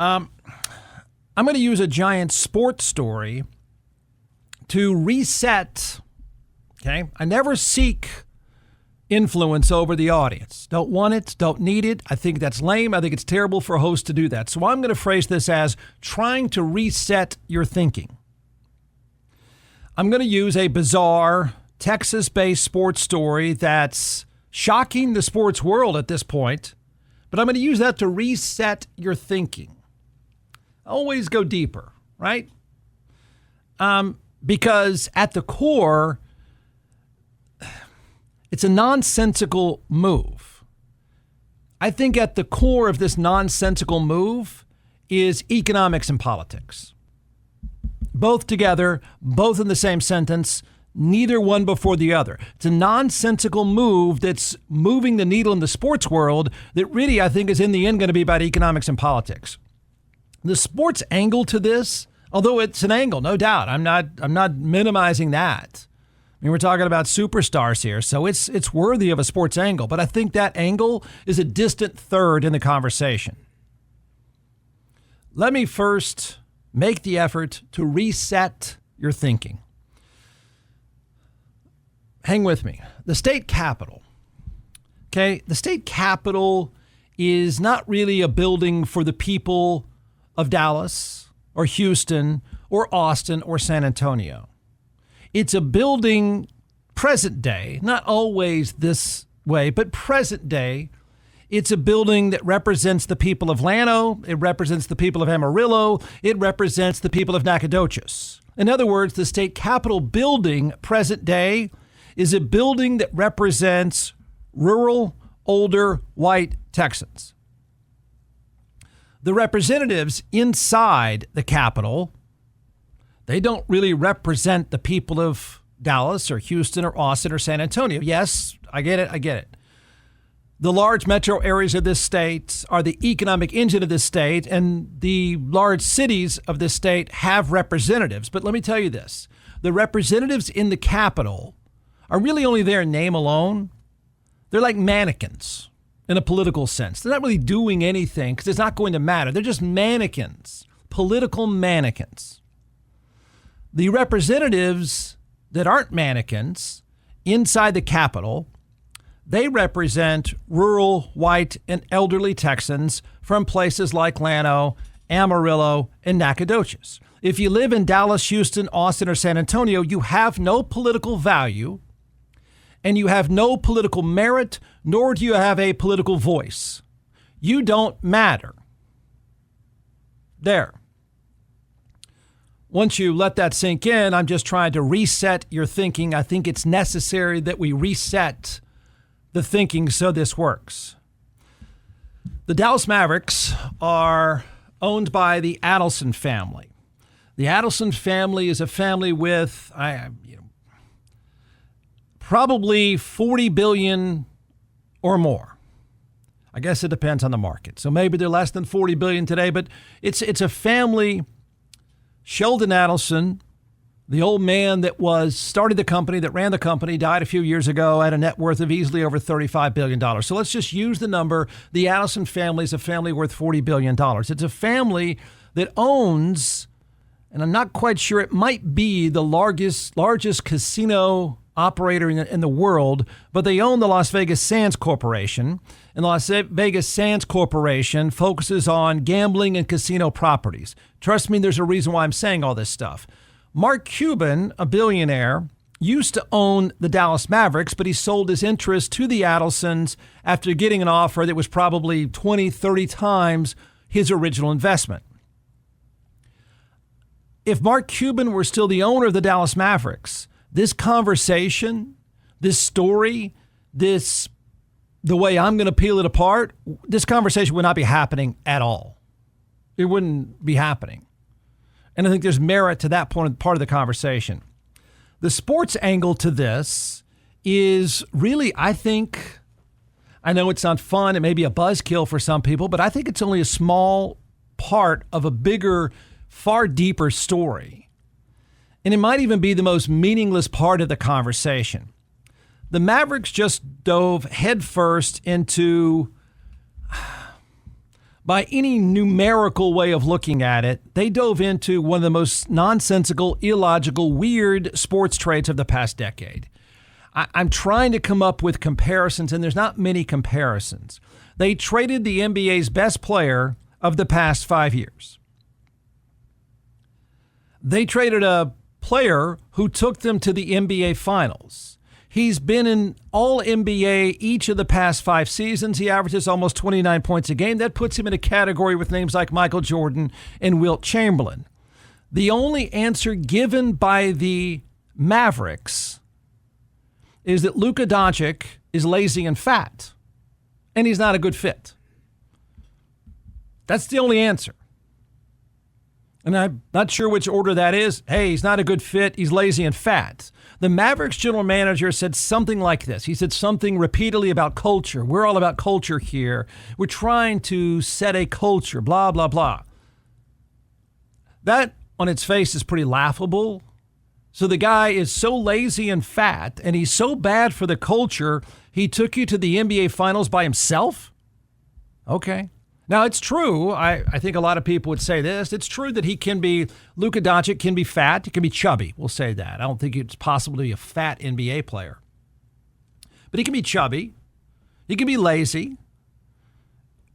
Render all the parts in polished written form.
I'm going to use a giant sports story to reset. Okay. I never seek influence over the audience. Don't want it. Don't need it. I think that's lame. I think it's terrible for a host to do that. So I'm going to phrase this as trying to reset your thinking. I'm going to use a bizarre Texas-based sports story that's shocking the sports world at this point, but I'm going to use that to reset your thinking. Always go deeper, right? Because at the core, it's a nonsensical move. I think at the core of this nonsensical move is economics and politics. Both together, both in the same sentence, neither one before the other. It's a nonsensical move that's moving the needle in the sports world that really, I think, is in the end going to be about economics and politics. The sports angle to this, although it's an angle, no doubt. I'm not minimizing that. I mean, we're talking about superstars here, so it's worthy of a sports angle. But I think that angle is a distant third in the conversation. Let me first make the effort to reset your thinking. Hang with me. The state capitol. Okay, the state capitol is not really a building for the people of Dallas or Houston or Austin or San Antonio. It's a building present day, not always this way, but present day. It's a building that represents the people of Llano. It represents the people of Amarillo. It represents the people of Nacogdoches. In other words, the state capitol building present day is a building that represents rural, older, white Texans. The representatives inside the Capitol, they don't really represent the people of Dallas or Houston or Austin or San Antonio. Yes, I get it. The large metro areas of this state are the economic engine of this state, and the large cities of this state have representatives. But let me tell you this. The representatives in the Capitol are really only there in name alone. They're like mannequins in a political sense. They're not really doing anything because it's not going to matter. They're just mannequins, political mannequins. The representatives that aren't mannequins inside the Capitol, they represent rural, white, and elderly Texans from places like Llano, Amarillo, and Nacogdoches. If you live in Dallas, Houston, Austin, or San Antonio, you have no political value, and you have no political merit, nor do you have a political voice. You don't matter. There. Once you let that sink in, I'm just trying to reset your thinking. I think it's necessary that we reset the thinking so this works. The Dallas Mavericks are owned by the Adelson family. The Adelson family is a family with probably $40 billion or more. I guess it depends on the market. So maybe they're less than $40 billion today, but it's a family. Sheldon Adelson, the old man that started the company, that ran the company, died a few years ago at a net worth of easily over $35 billion. So let's just use the number. The Adelson family is a family worth $40 billion. It's a family that owns, and I'm not quite sure, it might be the largest casino operator in the world, but they own the Las Vegas Sands Corporation. And the Las Vegas Sands Corporation focuses on gambling and casino properties. Trust me, there's a reason why I'm saying all this stuff. Mark Cuban, a billionaire, used to own the Dallas Mavericks, but he sold his interest to the Adelsons after getting an offer that was probably 20, 30 times his original investment. If Mark Cuban were still the owner of the Dallas Mavericks, this conversation, this story, the way I'm going to peel it apart, this conversation would not be happening at all. It wouldn't be happening. And I think there's merit to that part of the conversation. The sports angle to this is really, I know it's not fun. It may be a buzzkill for some people, but I think it's only a small part of a bigger, far deeper story. And it might even be the most meaningless part of the conversation. The Mavericks just dove headfirst into by any numerical way of looking at it, they dove into one of the most nonsensical, illogical, weird sports trades of the past decade. I'm trying to come up with comparisons, and there's not many comparisons. They traded the NBA's best player of the past 5 years. They traded a player who took them to the NBA Finals. He's been in all NBA each of the past 5 seasons. He averages almost 29 points a game. That puts him in a category with names like Michael Jordan and Wilt Chamberlain. The only answer given by the Mavericks is that Luka Doncic is lazy and fat, and he's not a good fit. That's the only answer. And I'm not sure which order that is. Hey, he's not a good fit. He's lazy and fat. The Mavericks general manager said something like this. He said something repeatedly about culture. We're all about culture here. We're trying to set a culture, blah, blah, blah. That on its face is pretty laughable. So the guy is so lazy and fat, and he's so bad for the culture, he took you to the NBA Finals by himself? Okay. Now, it's true. I think a lot of people would say this. It's true that Luka Doncic can be fat. He can be chubby. We'll say that. I don't think it's possible to be a fat NBA player. But he can be chubby. He can be lazy.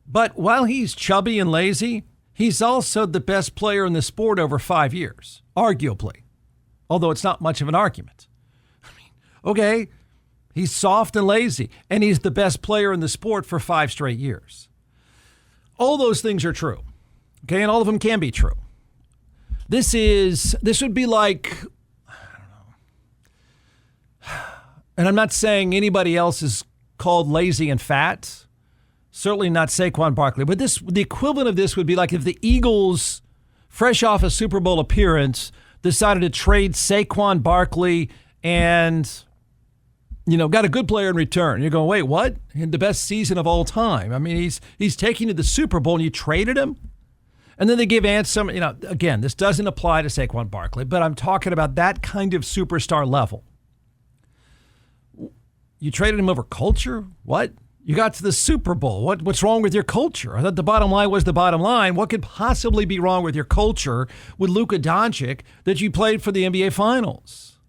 But while he's chubby and lazy, he's also the best player in the sport over 5 years, arguably. Although it's not much of an argument. Okay, he's soft and lazy, and he's the best player in the sport for 5 straight years. All those things are true, okay, and all of them can be true. This would be like, I don't know, and I'm not saying anybody else is called lazy and fat, certainly not Saquon Barkley, but the equivalent of this would be like if the Eagles, fresh off a Super Bowl appearance, decided to trade Saquon Barkley and, got a good player in return. You're going, wait, what? In the best season of all time. I mean, he's taking you to the Super Bowl and you traded him? And then they give Ansem, again, this doesn't apply to Saquon Barkley, but I'm talking about that kind of superstar level. You traded him over culture? What? You got to the Super Bowl. What's wrong with your culture? I thought the bottom line was the bottom line. What could possibly be wrong with your culture with Luka Doncic that you played for the NBA Finals?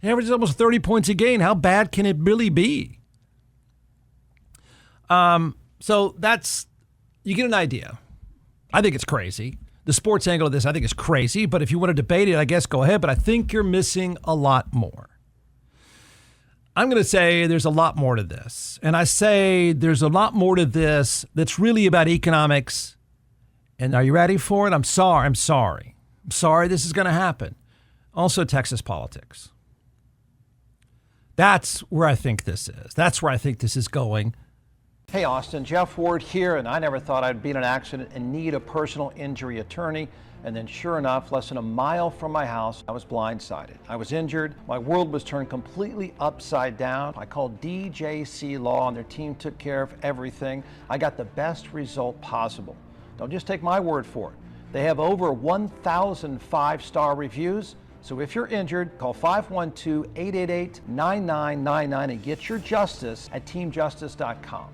He averages almost 30 points a game. How bad can it really be? So you get an idea. I think it's crazy. The sports angle of this, I think, is crazy. But if you want to debate it, I guess go ahead. But I think you're missing a lot more. I'm going to say there's a lot more to this. And I say there's a lot more to this that's really about economics. And are you ready for it? I'm sorry this is going to happen. Also Texas politics. That's where I think this is. That's where I think this is going. Hey Austin, Jeff Ward here, and I never thought I'd be in an accident and need a personal injury attorney. And then sure enough, less than a mile from my house, I was blindsided. I was injured. My world was turned completely upside down. I called DJC Law and their team took care of everything. I got the best result possible. Don't just take my word for it. They have over 1,000 5-star reviews. So if you're injured, call 512-888-9999 and get your justice at teamjustice.com.